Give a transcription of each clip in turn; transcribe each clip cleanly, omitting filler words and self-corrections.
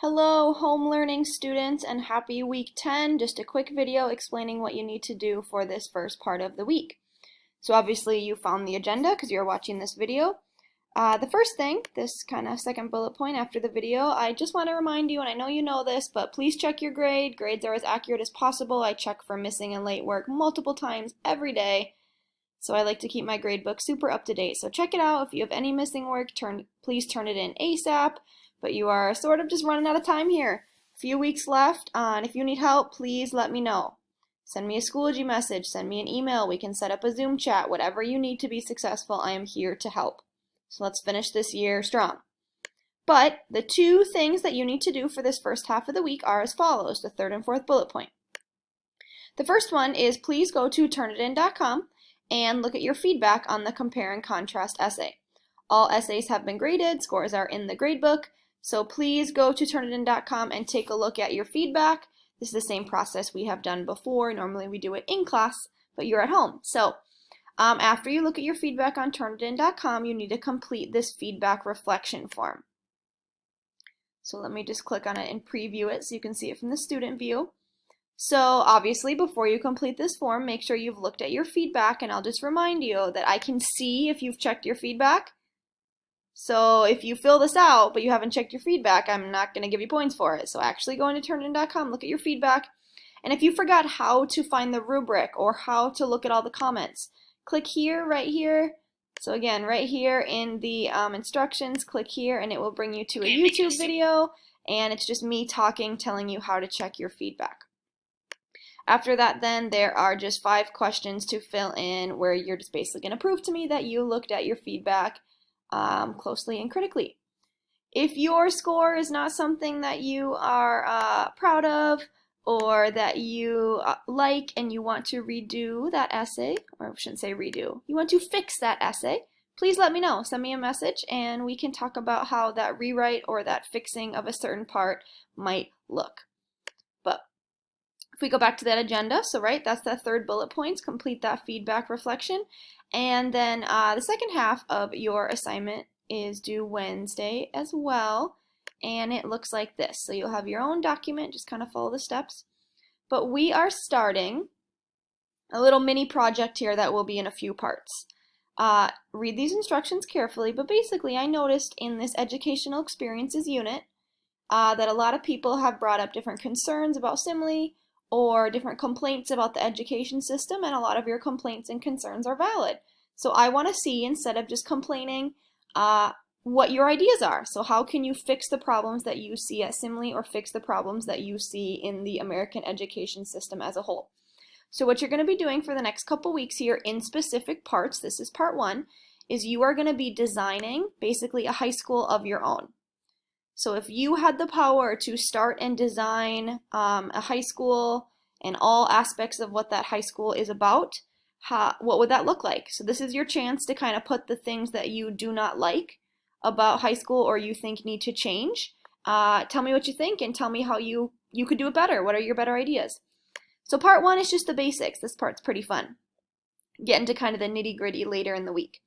Hello, home learning students, and happy week 10. Just a quick video explaining what you need to do for this first part of the week. So obviously you found the agenda because you're watching this video. The first thing, this kind of second bullet point after the video, I just want to remind you, and I know you know this, but please check your grade. Grades are as accurate as possible. I check for missing and late work multiple times every day. So I like to keep my grade book super up to date. So check it out. If you have any missing work, please turn it in ASAP. But you are sort of just running out of time here. A few weeks left, and if you need help, please let me know. Send me a Schoology message, send me an email, we can set up a Zoom chat, whatever you need to be successful, I am here to help. So let's finish this year strong. But the two things that you need to do for this first half of the week are as follows, the third and fourth bullet point. The first one is please go to turnitin.com and look at your feedback on the compare and contrast essay. All essays have been graded, scores are in the gradebook. So please go to turnitin.com and take a look at your feedback. This is the same process we have done before. Normally we do it in class, but you're at home. So after you look at your feedback on turnitin.com, you need to complete this feedback reflection form. So let me just click on it and preview it so you can see it from the student view. So obviously before you complete this form, make sure you've looked at your feedback, and I'll just remind you that I can see if you've checked your feedback. So if you fill this out, but you haven't checked your feedback, I'm not going to give you points for it. So actually go into turnitin.com, look at your feedback. And if you forgot how to find the rubric or how to look at all the comments, click here, right here. So again, right here in the instructions, click here and it will bring you to a YouTube video. And it's just me talking, telling you how to check your feedback. After that, then there are just 5 questions to fill in where you're just basically going to prove to me that you looked at your feedback closely and critically. If your score is not something that you are proud of or that you like and you want to redo that essay, or I shouldn't say redo, you want to fix that essay, please let me know. Send me a message and we can talk about how that rewrite or that fixing of a certain part might look. But if we go back to that agenda, so right, that's the third bullet points, complete that feedback reflection. And then the second half of your assignment is due Wednesday as well, and it looks like this. So you'll have your own document, just kind of follow the steps. But we are starting a little mini project here that will be in a few parts. Read these instructions carefully, but basically I noticed in this educational experiences unit that a lot of people have brought up different concerns about simile, or different complaints about the education system, and a lot of your complaints and concerns are valid. So I want to see, instead of just complaining, what your ideas are. So how can you fix the problems that you see at simile, or fix the problems that you see in the American education system as a whole? So what you're going to be doing for the next couple weeks here in specific parts, this is part 1, is you are going to be designing basically a high school of your own. So if you had the power to start and design a high school and all aspects of what that high school is about, what would that look like? So this is your chance to kind of put the things that you do not like about high school or you think need to change. Tell me what you think and tell me how you could do it better. What are your better ideas? So part 1 is just the basics. This part's pretty fun. Get into kind of the nitty-gritty later in the week.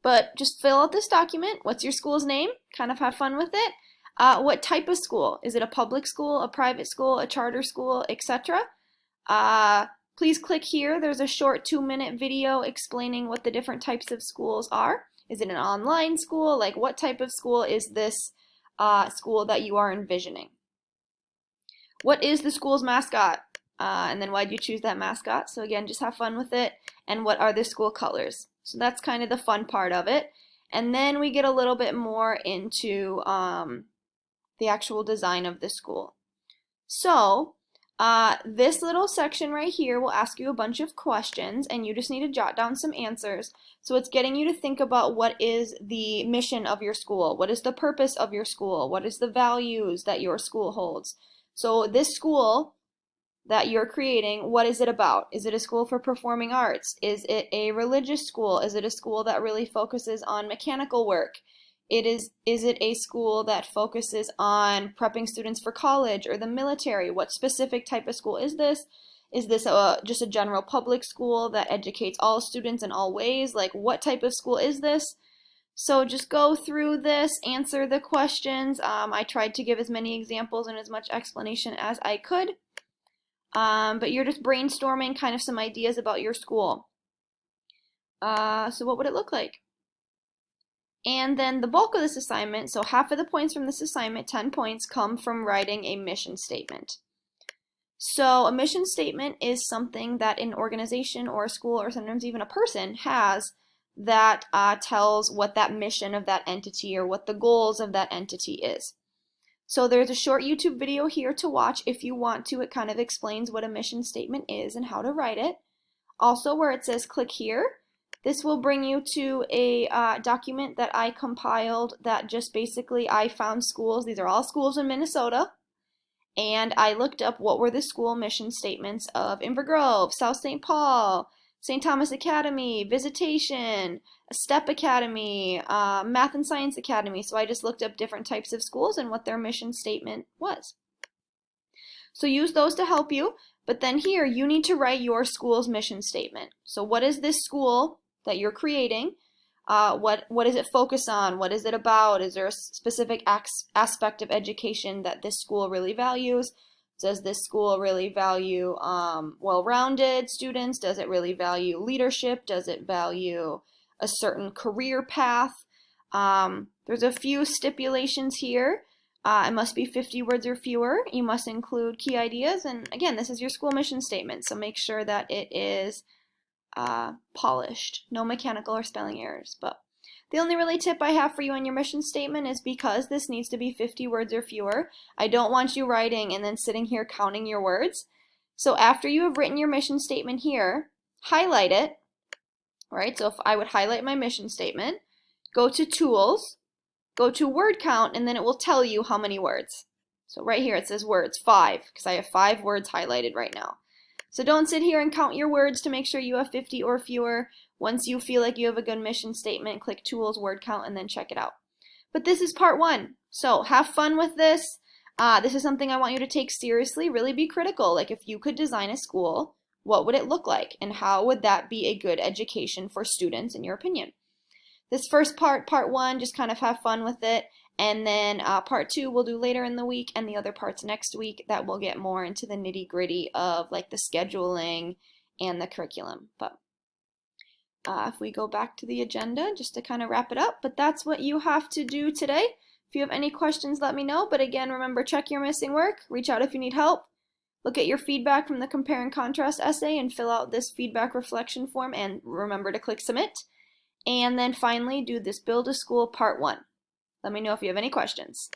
But just fill out this document. What's your school's name? Kind of have fun with it. What type of school? Is it a public school, a private school, a charter school, etc.? Please click here. There's a short 2-minute video explaining what the different types of schools are. Is it an online school? Like, what type of school is this school that you are envisioning? What is the school's mascot? And then why'd you choose that mascot? So again, just have fun with it. And what are the school colors? So that's kind of the fun part of it. And then we get a little bit more into the actual design of the school. So this little section right here will ask you a bunch of questions, and you just need to jot down some answers. So it's getting you to think about what is the mission of your school, what is the purpose of your school, what is the values that your school holds. So this school that you're creating, what is it about? Is it a school for performing arts? Is it a religious school? Is it a school that really focuses on mechanical work? Is it a school that focuses on prepping students for college or the military? What specific type of school is this? Is this just a general public school that educates all students in all ways? Like, what type of school is this? So just go through this, answer the questions. I tried to give as many examples and as much explanation as I could. But you're just brainstorming kind of some ideas about your school. So what would it look like? And then the bulk of this assignment, so half of the points from this assignment, 10 points, come from writing a mission statement. So a mission statement is something that an organization or a school or sometimes even a person has that tells what that mission of that entity or what the goals of that entity is. So there's a short YouTube video here to watch if you want to. It kind of explains what a mission statement is and how to write it. Also, where it says click here, this will bring you to a document that I compiled that just basically I found schools. These are all schools in Minnesota. And I looked up what were the school mission statements of Inver Grove, South St. Paul, St. Thomas Academy, Visitation, Step Academy, Math and Science Academy. So I just looked up different types of schools and what their mission statement was. So use those to help you. But then here, you need to write your school's mission statement. So what is this school that you're creating? What does it focus on? What is it about? Is there a specific aspect of education that this school really values? Does this school really value well-rounded students? Does it really value leadership? Does it value a certain career path? There's a few stipulations here. It must be 50 words or fewer. You must include key ideas. And again, this is your school mission statement, so make sure that it is polished. No mechanical or spelling errors. But the only really tip I have for you on your mission statement is because this needs to be 50 words or fewer, I don't want you writing and then sitting here counting your words. So after you have written your mission statement here, highlight it. Right? So if I would highlight my mission statement, go to Tools, go to word count, and then it will tell you how many words. So right here it says words, 5, because I have 5 words highlighted right now. So don't sit here and count your words to make sure you have 50 or fewer. Once you feel like you have a good mission statement, click Tools, word count, and then check it out. But this is part 1. So have fun with this. This is something I want you to take seriously, really be critical. Like if you could design a school, what would it look like? And how would that be a good education for students in your opinion? This first part 1, just kind of have fun with it, and then part 2 we'll do later in the week, and the other parts next week that we'll get more into the nitty-gritty of like the scheduling and the curriculum. But if we go back to the agenda, just to kind of wrap it up, but that's what you have to do today. If you have any questions, let me know, but again, remember, check your missing work, reach out if you need help, look at your feedback from the compare and contrast essay, and fill out this feedback reflection form, and remember to click submit. And then finally, do this Build a School Part 1. Let me know if you have any questions.